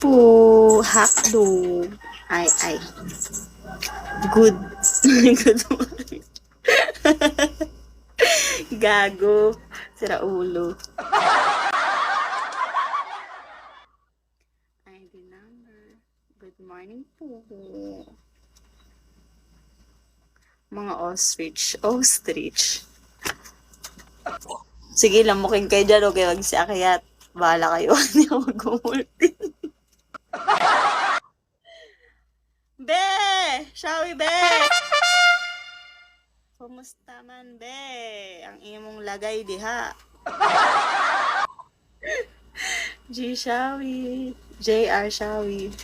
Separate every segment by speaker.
Speaker 1: po, hakdo. Ay. Good. Good morning. Gago. Sira ulo. ID number. Good morning po. Mga ostrich. Ostrich. Sige, lamukin kayo dyan. Okay, wag si Akyat. Bahala kayo. Hindi ako mag-multi. Be! Shawi, be! Kumusta man, be? Ang imong lagay diha. G. Shawi. JR Shawi.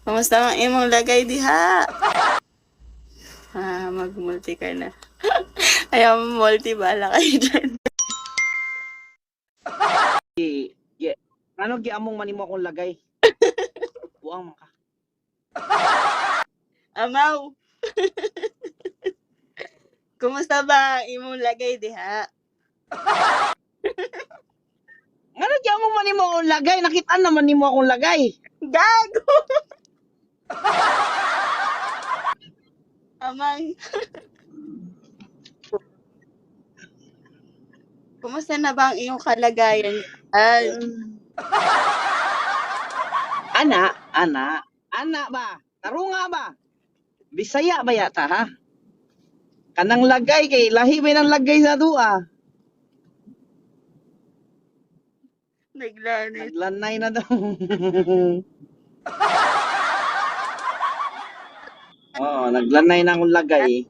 Speaker 1: Kumusta man imong lagay diha? Mag-multi ka na. Ayaw mo multi, bahala kayo dyan.
Speaker 2: Ano giamong manimo akong lagay? Buang maka.
Speaker 1: Amaw! Kumusta ba ang imong lagay diha?
Speaker 2: Ano giamong manimo akong lagay? Nakita naman nimo akong lagay.
Speaker 1: Gago! Amay. Kumusta na ba ang iyong kalagayan?
Speaker 2: Ana ba? Tarunga ba? Bisaya ba yata ha? Kanang lagay kay lahi may nang lagay sa dua. Naglanay na daw. Oo, naglanay na akong lagay.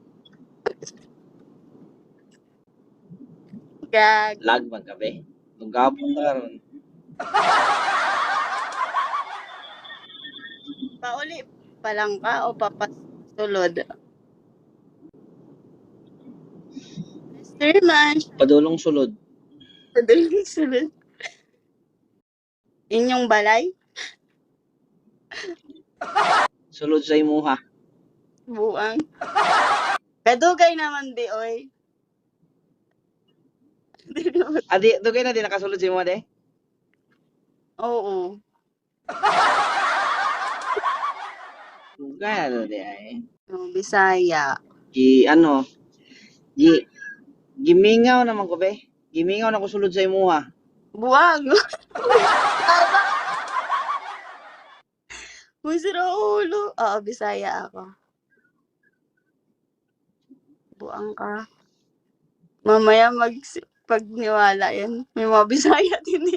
Speaker 1: Gag.
Speaker 2: Lag man gabi. Lugapon na karon.
Speaker 1: Pauli pa lang ka o papasulod? Mr. Man.
Speaker 2: Padulong sulod.
Speaker 1: Padaling sulod. Inyong balay?
Speaker 2: Sulod sa imuha.
Speaker 1: Buang. Kadugay naman di, oy.
Speaker 2: Adi, dugay na din nakasulod sa imuha de?
Speaker 1: Oo.
Speaker 2: Dugay na di ay.
Speaker 1: Bisaya.
Speaker 2: Gimingaw naman ko be. Gimingaw na ko sulod sa imuha.
Speaker 1: Buwag! Masira ulo. Oo, Bisaya ako. Buang ka. Mamaya pagniwala yan. May mga Bisaya din